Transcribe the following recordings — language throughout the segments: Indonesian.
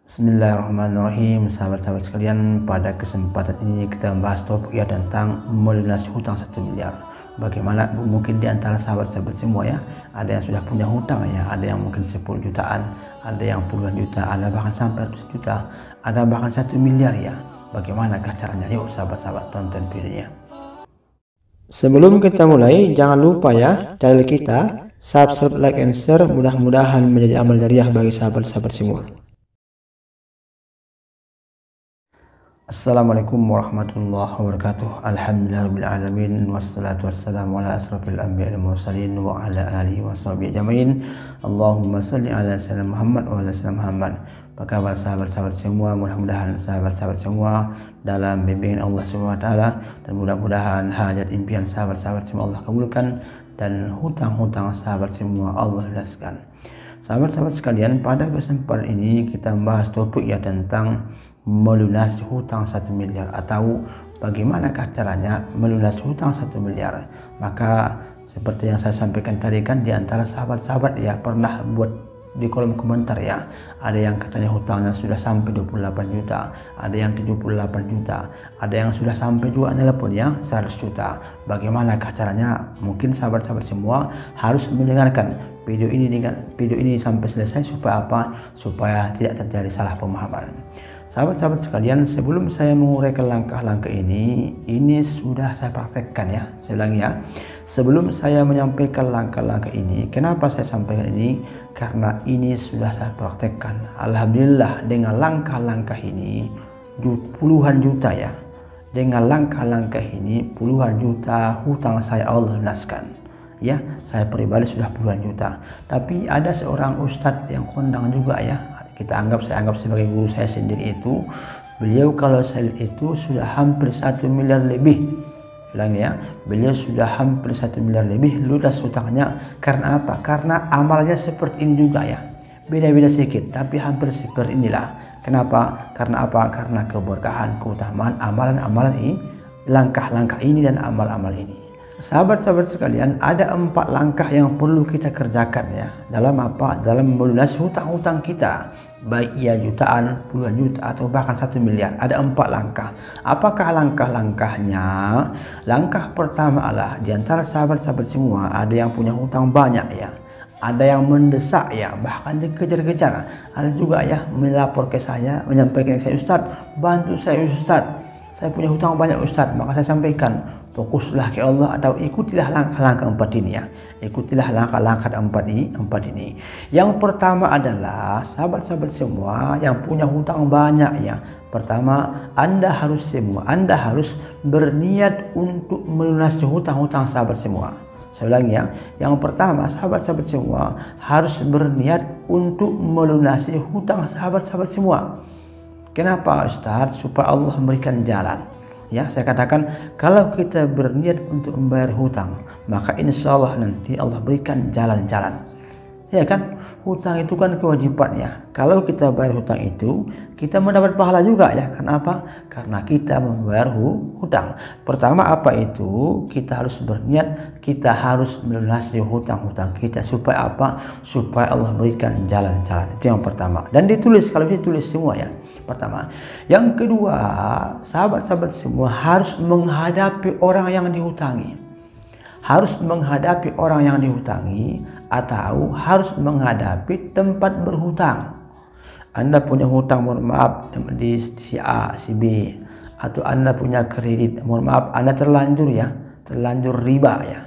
Bismillahirrahmanirrahim. Sahabat-sahabat sekalian, pada kesempatan ini kita membahas topik ya tentang melunasi hutang 1 miliar. Bagaimana mungkin di antara sahabat-sahabat semua ya, ada yang sudah punya hutang ya, ada yang mungkin 10 jutaan, ada yang puluhan juta, ada bahkan sampai 100 juta, ada bahkan 1 miliar ya. Bagaimana caranya? Yuk sahabat-sahabat tonton videonya. Sebelum kita mulai, jangan lupa ya channel kita subscribe, like, and share. Mudah-mudahan menjadi amal jariah bagi sahabat-sahabat semua. Assalamualaikum warahmatullahi wabarakatuh. Alhamdulillahirrahmanirrahim. Wassalatu wassalamu ala asrafil anbiya wal mursalin wa ala alihi wa sahbihi ajmain. Allahumma salli ala sayyidina Muhammad wa ala sayyidina Muhammad. Apa kabar sahabat-sahabat semua? Mudah-mudahan sahabat-sahabat semua dalam bimbingan Allah SWT, dan mudah-mudahan hajat impian sahabat-sahabat semua Allah kabulkan, dan hutang-hutang sahabat semua Allah lunaskan. Sahabat-sahabat sekalian, pada kesempatan ini kita membahas topik ya tentang melunasi hutang 1 miliar, atau bagaimanakah caranya melunasi hutang 1 miliar. Maka seperti yang saya sampaikan tadi kan, di antara sahabat-sahabat ya pernah buat di kolom komentar ya, ada yang katanya hutangnya sudah sampai 28 juta, ada yang 78 juta, ada yang sudah sampai juga telepon ya 100 juta. Bagaimanakah caranya? Mungkin sahabat-sahabat semua harus mendengarkan video ini sampai selesai supaya apa? Supaya tidak terjadi salah pemahaman. Sahabat-sahabat sekalian, sebelum saya menguraikan langkah-langkah ini sudah saya praktekkan ya. Saya ulangi ya, sebelum saya menyampaikan langkah-langkah ini, kenapa saya sampaikan ini? Karena ini sudah saya praktekkan. Alhamdulillah, dengan langkah-langkah ini puluhan juta ya. Dengan langkah-langkah ini puluhan juta hutang saya Allah lunaskan. Ya, saya pribadi sudah puluhan juta. Tapi ada seorang ustadz yang kondang juga ya. Saya anggap sebagai guru saya sendiri itu, beliau kalau saya itu sudah hampir 1 miliar lebih. Bilang ya, beliau sudah hampir 1 miliar lebih lunas hutangnya. Karena apa? Karena amalnya seperti ini juga ya. Beda-beda sedikit, tapi hampir seperti inilah. Kenapa? Karena apa? Karena keberkahan, keutamaan amalan-amalan ini, langkah-langkah ini dan amal-amal ini. Sahabat-sahabat sekalian, ada 4 langkah yang perlu kita kerjakan ya. Dalam apa? Dalam melunasi hutang-hutang kita, baik ia jutaan, puluhan juta, atau bahkan 1 miliar. Ada 4 langkah. Apakah langkah-langkahnya? Langkah pertama adalah, di antara sahabat-sahabat semua ada yang punya hutang banyak ya, ada yang mendesak ya, bahkan dikejar-kejar. Ada juga ya melapor ke saya, menyampaikan ke saya, Ustadz, bantu saya Ustadz, saya punya hutang banyak Ustadz. Maka saya sampaikan, fokuslah ke Allah, atau ikutilah langkah-langkah 4 ini ya. Ikutilah langkah-langkah 4 ini. Yang pertama adalah, sahabat-sahabat semua yang punya hutang banyak ya. Pertama, Anda harus berniat untuk melunasi hutang-hutang sahabat semua. Saya ulangi ya. Yang pertama, sahabat-sahabat semua harus berniat untuk melunasi hutang sahabat-sahabat semua. Kenapa Ustadz? Supaya Allah memberikan jalan. Ya, saya katakan, kalau kita berniat untuk membayar hutang, maka insya Allah nanti Allah berikan jalan-jalan. Ya kan, hutang itu kan kewajibannya. Kalau kita bayar hutang itu, kita mendapat pahala juga ya. Kenapa? Karena kita membayar hutang. Pertama apa itu? Kita harus berniat, kita harus melunasi hutang-hutang kita. Supaya apa? Supaya Allah berikan jalan-jalan. Itu yang pertama. Dan ditulis, kalau ditulis semua ya. Pertama. Yang kedua, sahabat-sahabat semua harus menghadapi orang yang dihutangi. Harus menghadapi orang yang dihutangi, atau harus menghadapi tempat berhutang. Anda punya hutang, mohon maaf, di si A, si B, atau Anda punya kredit, mohon maaf, Anda terlanjur riba ya.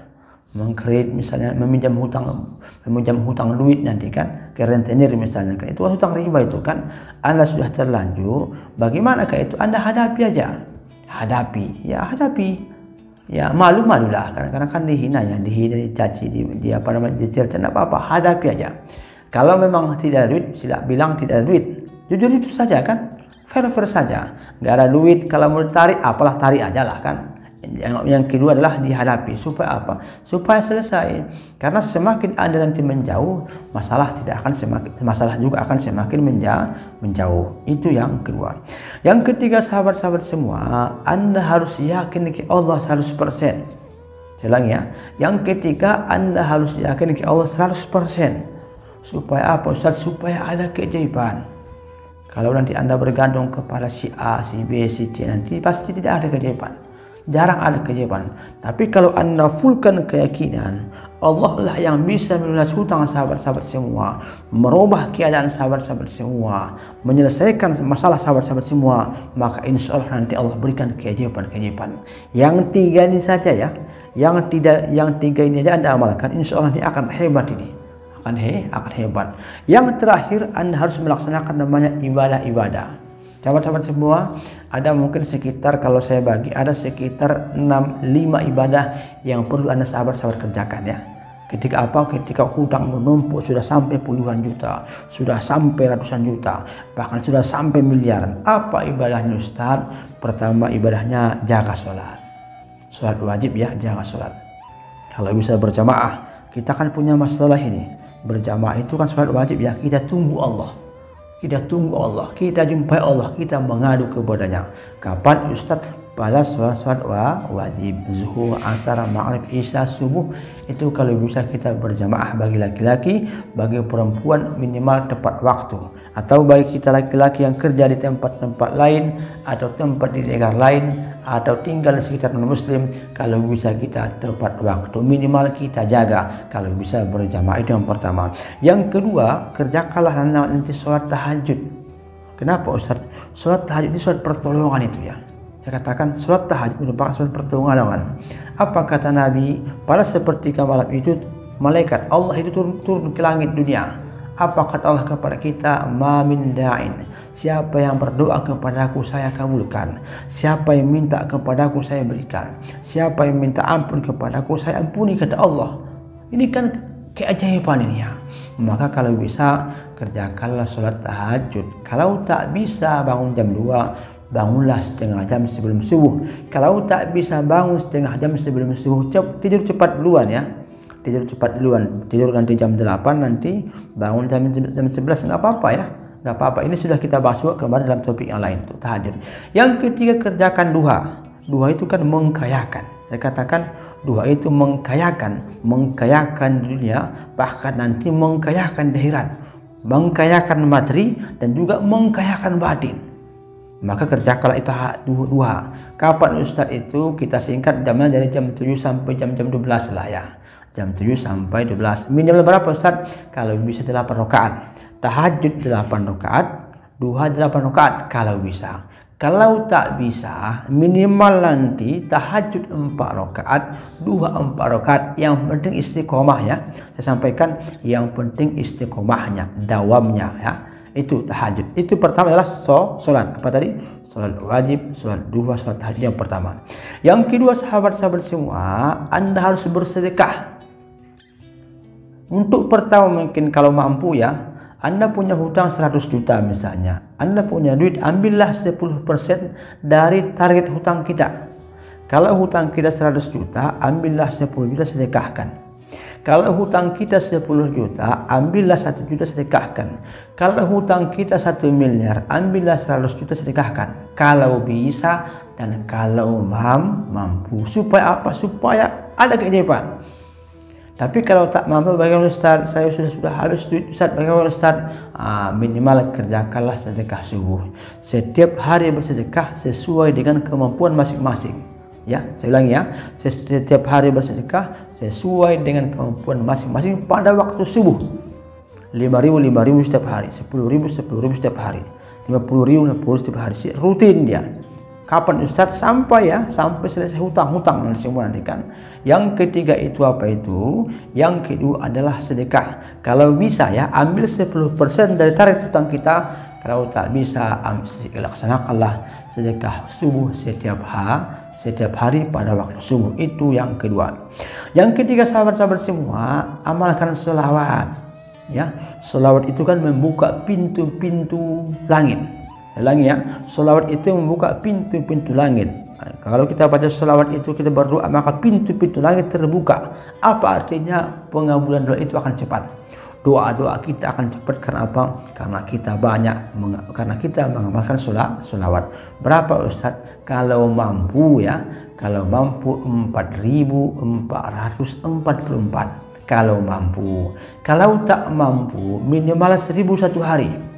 Mengkredit misalnya, meminjam hutang duit nanti kan ke rentenir misalnya kan, itu hutang riba itu kan. Anda sudah terlanjur, bagaimanakah itu? Anda hadapi aja, hadapi ya, malu-malulah, kadang-kadang kan dihina, dicaci, dicerca, tidak apa-apa, hadapi aja. Kalau memang tidak ada duit, sila bilang tidak ada duit, jujur itu saja kan, fair saja. Nggak ada duit, kalau mau tarik, apalah tarik aja lah kan. Yang kedua adalah dihadapi. Supaya apa? Supaya selesai. Karena semakin Anda nanti menjauh, masalah juga akan semakin menjauh. Itu yang kedua. Yang ketiga, sahabat-sahabat semua, Anda harus yakin ke Allah 100%. Saya ulangi ya. Yang ketiga, Anda harus yakin ke Allah 100%. Supaya apa Ustaz? Supaya ada keajaiban. Kalau nanti Anda bergantung kepada si A, si B, si C, nanti pasti tidak ada keajaiban. Jarang ada keajaiban. Tapi kalau Anda fullkan keyakinan, Allah lah yang bisa melunas hutang sahabat-sahabat semua, merubah keadaan sahabat-sahabat semua, menyelesaikan masalah sahabat-sahabat semua, maka insya Allah nanti Allah berikan keajaiban-keajaiban. Yang tiga ini saja ya, yang tiga ini aja Anda amalkan, insya Allah nanti akan hebat ini. Akan hebat. Yang terakhir, Anda harus melaksanakan namanya ibadah-ibadah. Sahabat-sahabat semua, ada mungkin sekitar, kalau saya bagi, ada sekitar 5 ibadah yang perlu Anda sahabat-sahabat kerjakan ya. Ketika hutang menumpuk sudah sampai puluhan juta, sudah sampai ratusan juta, bahkan sudah sampai miliaran. Apa ibadahnya Ustaz? Pertama, ibadahnya jaga sholat. Sholat wajib ya, jaga sholat. Kalau bisa berjamaah, kita kan punya masalah ini. Berjamaah itu kan sholat wajib ya, kita tunggu Allah, kita jumpai Allah, kita mengadu kepadanya. Kapan Ustaz? Pada sholat wajib, zuhur, asar, maghrib, isya, subuh. Itu kalau bisa kita berjamaah, bagi laki-laki, bagi perempuan minimal tepat waktu, atau bagi kita laki-laki yang kerja di tempat-tempat lain atau tempat di negara lain atau tinggal di sekitar non-muslim, kalau bisa kita tepat waktu, minimal kita jaga. Kalau bisa berjamaah, itu yang pertama. Yang kedua, kerjakanlah nanti sholat tahajud. Kenapa Ustaz? Sholat tahajud ini sholat pertolongan itu ya. Saya katakan sholat tahajud merupakan sholat pertolongan. Apa kata Nabi? Pada sepertiga malam itu malaikat Allah itu turun ke langit dunia. Apa kata Allah kepada kita? Ma min da'in, siapa yang berdoa kepadaku saya kabulkan, siapa yang minta kepadaku saya berikan, siapa yang minta ampun kepadaku saya ampuni, kata Allah. Ini kan keajaiban ini ya. Maka kalau bisa kerjakanlah sholat tahajud. Kalau tak bisa bangun jam 2, bangunlah setengah jam sebelum subuh. Kalau tak bisa bangun setengah jam sebelum subuh, tidur cepat duluan ya. Tidur cepat duluan, tidur nanti jam 8, nanti bangun jam 11, nggak apa-apa ya, nggak apa-apa. Ini sudah kita bahas kemarin dalam topik yang lain tuh, tahajud. Yang ketiga, kerjakan duha. Duha itu kan mengkayakan. Saya katakan duha itu mengkayakan dunia, bahkan nanti mengkayakan akhirat, mengkayakan materi dan juga mengkayakan batin. Maka kerjakanlah itu duha. Kapan Ustaz itu? Kita singkat jamnya dari jam 7 sampai jam 12 lah ya. Jam 7 sampai 12. Minimal berapa Ustaz? Kalau bisa 8 rakaat. Tahajud 8 rakaat, duha 8 rakaat kalau bisa. Kalau tak bisa, minimal nanti tahajud 4 rakaat, duha 4 rakaat. Yang penting istiqomah ya. Saya sampaikan yang penting istiqomahnya, dawamnya ya. Itu tahajud. Itu pertama adalah sholat. Apa tadi? Sholat wajib, sholat duha, sholat tahajud yang pertama. Yang kedua, sahabat-sahabat semua, Anda harus bersedekah. Untuk pertama mungkin kalau mampu ya, Anda punya hutang 100 juta misalnya, Anda punya duit, ambillah 10% dari target hutang kita. Kalau hutang kita 100 juta, ambillah 10 juta sedekahkan. Kalau hutang kita 10 juta, ambillah 1 juta sedekahkan. Kalau hutang kita 1 miliar, ambillah 100 juta sedekahkan. Kalau bisa dan kalau mampu. Supaya apa? Supaya ada keajaiban. Tapi kalau tak mampu, bagaimana Ustaz? Saya sudah habis duit Ustaz, bagaimana Ustaz? Minimal kerjakanlah sedekah subuh. Setiap hari bersedekah sesuai dengan kemampuan masing-masing. Ya, saya ulangi ya. Setiap hari bersedekah sesuai dengan kemampuan masing-masing pada waktu subuh. 5.000 setiap hari, 10.000 setiap hari, 50.000 setiap hari. Rutin dia. Kapan Ustaz? Sampai selesai hutang semua nanti kan. Yang ketiga itu apa itu? Yang kedua adalah sedekah. Kalau bisa ya, ambil 10% dari target hutang kita. Kalau tak bisa, laksanakanlah sedekah subuh setiap hari pada waktu subuh. Itu yang kedua. Yang ketiga, sahabat-sahabat semua, amalkan sholawat. Ya, sholawat itu kan membuka pintu-pintu langit. Ulangi ya, sholawat itu membuka pintu-pintu langit. Kalau kita baca sholawat itu, kita berdoa, maka pintu-pintu langit terbuka. Apa artinya? Pengabulan doa itu akan cepat. Doa-doa kita akan cepat. Karena apa? Karena kita mengamalkan sholawat. Berapa Ustaz? Kalau mampu ya, kalau mampu 4.444. Kalau mampu. Kalau tak mampu, minimal 1.000 satu hari.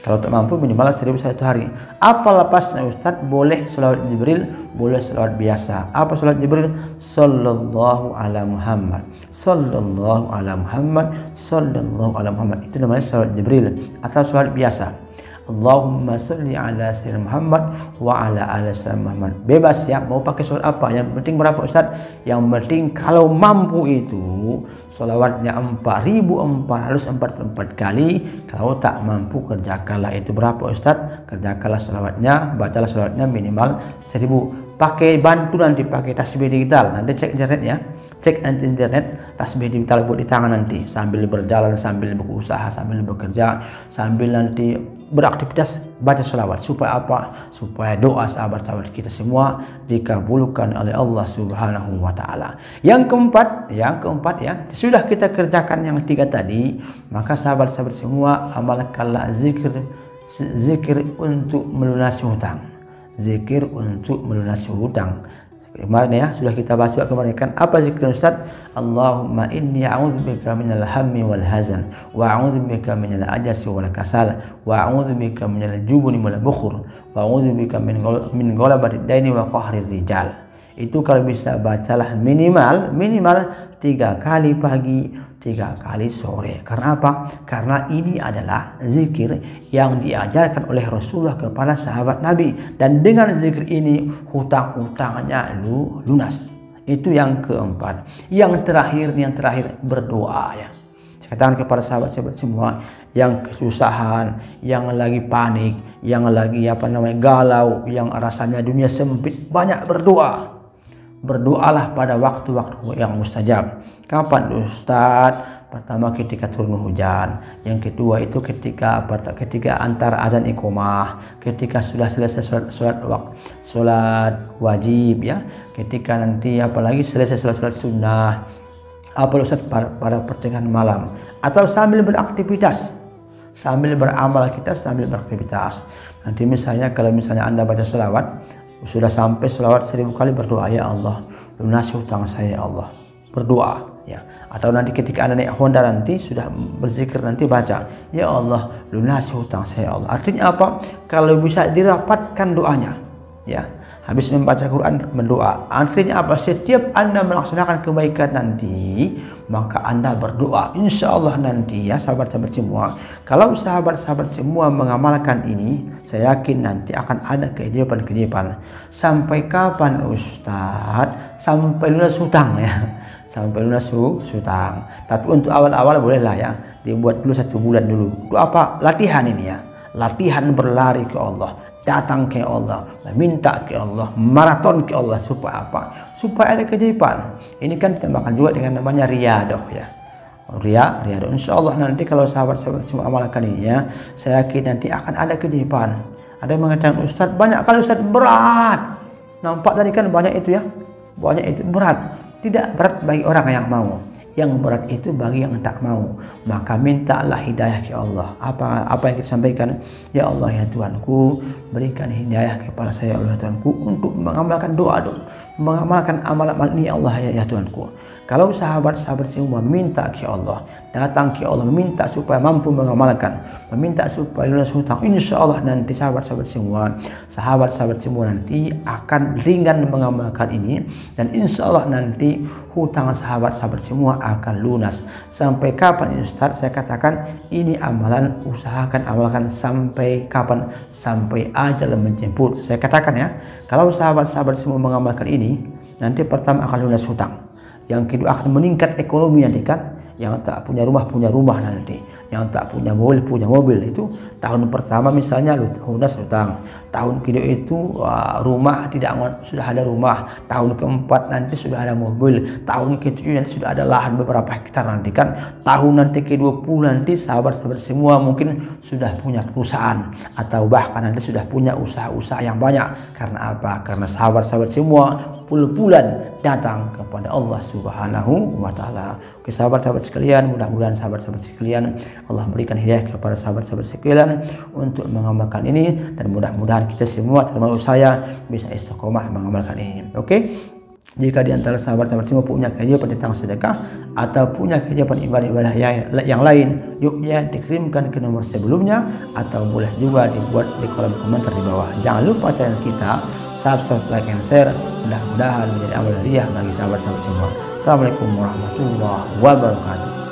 Kalau tak mampu minimal 1000 satu hari. Apa lepasnya Ustaz? Boleh selawat Jibril, boleh selawat biasa. Apa selawat Jibril? Sallallahu ala Muhammad, sallallahu ala Muhammad, sallallahu ala Muhammad. Itu namanya selawat Jibril. Atau selawat biasa, Allahumma sholli ala sayyidina Muhammad wa ala ali sayyidina Muhammad. Bebas ya, mau pakai selawat apa, yang penting berapa Ustaz? Yang penting kalau mampu itu selawatnya 4444 kali. Kalau tak mampu kerjakanlah itu berapa Ustaz? Kerjakanlah selawatnya, bacalah selawatnya minimal 1000. Pakai bantu nanti, pakai tasbih digital. Nanti cek internet ya. Cek nanti internet, tasbih digital buat di tangan nanti, sambil berjalan, sambil berusaha, sambil bekerja, sambil nanti beraktivitas, baca selawat. Supaya apa? Supaya doa sahabat-sahabat kita semua dikabulkan oleh Allah Subhanahu wa taala. Yang keempat ya, sudah kita kerjakan yang 3 tadi, maka sahabat-sahabat semua amalkanlah zikir untuk melunasi hutang. Zikir untuk melunasi hutang. Kemarin ya sudah kita bahas juga kemarin kan, apa zikir Ustaz? Allahumma inni a'udzubika minal hammi wal hazan wa a'udzubika minal ajzi wal kasal wa a'udzubika minal jubni wal bukhur wa a'udzubika min ghalabati daini wa qahrir rijal. Itu kalau bisa bacalah minimal 3 kali pagi, 3 kali sore. Karena apa? Karena ini adalah zikir yang diajarkan oleh Rasulullah kepada sahabat Nabi, dan dengan zikir ini hutang-hutangnya lunas. Itu yang keempat. Yang terakhir berdoa ya. Saya katakan kepada sahabat-sahabat semua yang kesusahan, yang lagi panik, yang lagi galau, yang rasanya dunia sempit, banyak berdoa. Berdoalah pada waktu-waktu yang mustajab. Kapan Ustaz? Pertama ketika turun hujan, yang kedua itu ketika antara azan iqomah, ketika sudah selesai sholat wajib ya, ketika nanti apalagi selesai sholat sunnah, apa Ustaz pada pertengahan malam, atau sambil beraktivitas, sambil beramal kita sambil beraktivitas. Nanti misalnya kalau Anda baca sholawat, sudah sampai selawat 1000 kali, berdoa, ya Allah lunasi hutang saya ya Allah, berdoa ya. Atau nanti ketika Anda naik Honda nanti sudah berzikir, nanti baca, ya Allah lunasi hutang saya ya Allah. Artinya apa? Kalau bisa dirapatkan doanya ya, habis membaca Quran berdoa. Artinya apa? Setiap Anda melaksanakan kebaikan nanti, maka Anda berdoa. Insya Allah nanti ya sahabat-sahabat semua, kalau sahabat-sahabat semua mengamalkan ini, saya yakin nanti akan ada keajaiban-keajaiban. Sampai kapan Ustadz? Sampai lunas hutang ya. Sampai lunas hutang. Tapi untuk awal-awal bolehlah ya, dibuat dulu 1 bulan dulu. Itu apa? Latihan ini ya. Latihan berlari ke Allah, datang ke Allah, minta ke Allah, maraton ke Allah. Supaya apa? Supaya ada keajaiban. Ini kan ditambahkan juga dengan namanya riyadah ya. Riyadah. Insya Allah nanti kalau sahabat-sahabat semua amalkan ini ya, saya yakin nanti akan ada keajaiban. Ada yang mengatakan, Ustaz banyak kali Ustaz, berat. Nampak tadi kan banyak itu ya, banyak itu berat. Tidak berat bagi orang yang mau. Yang berat itu bagi yang tak mau. Maka mintalah hidayah ke Allah. Apa yang kita sampaikan? Ya Allah ya Tuhanku, berikan hidayah kepada saya ya Tuhanku untuk mengamalkan doa, mengamalkan amal-amal ini ya Allah ya Tuhanku. Kalau sahabat-sahabat semua minta ke Allah, datang ke Allah, meminta supaya mampu mengamalkan, meminta supaya lunas hutang, insya Allah nanti sahabat-sahabat semua nanti akan ringan mengamalkan ini, dan insya Allah nanti hutang sahabat-sahabat semua akan lunas. Sampai kapan Ustaz? Saya katakan ini amalan, usahakan amalkan sampai kapan? Sampai ajal menjemput. Saya katakan ya, kalau sahabat-sahabat semua mengamalkan ini, nanti pertama akan lunas hutang, yang kedua akan meningkat ekonomi nanti kan. Yang tak punya rumah nanti, yang tak punya mobil itu tahun pertama misalnya lunas hutang, tahun kedua itu rumah sudah ada rumah, tahun keempat nanti sudah ada mobil, tahun ketujuh nanti sudah ada lahan beberapa hektar nanti kan, tahun nanti ke-20 nanti sahabat-sahabat semua mungkin sudah punya perusahaan, atau bahkan nanti sudah punya usaha-usaha yang banyak. Karena apa? Karena sahabat-sahabat semua pul-pulan datang kepada Allah Subhanahu wa taala. Oke sahabat-sahabat sekalian, mudah-mudahan sahabat-sahabat sekalian Allah berikan hidayah kepada sahabat-sahabat sekalian untuk mengamalkan ini, dan mudah-mudahan kita semua termasuk saya bisa istiqomah mengamalkan ini. Oke. Jika di antara sahabat-sahabat semua punya kewajiban tentang sedekah atau punya kewajiban ibadah-ibadah yang lain, yuk ya dikirimkan ke nomor sebelumnya atau boleh juga dibuat di kolom komentar di bawah. Jangan lupa channel kita subscribe, like, and share. Mudah-mudahan menjadi amal jariah bagi sahabat-sahabat semua. Assalamualaikum warahmatullahi wabarakatuh.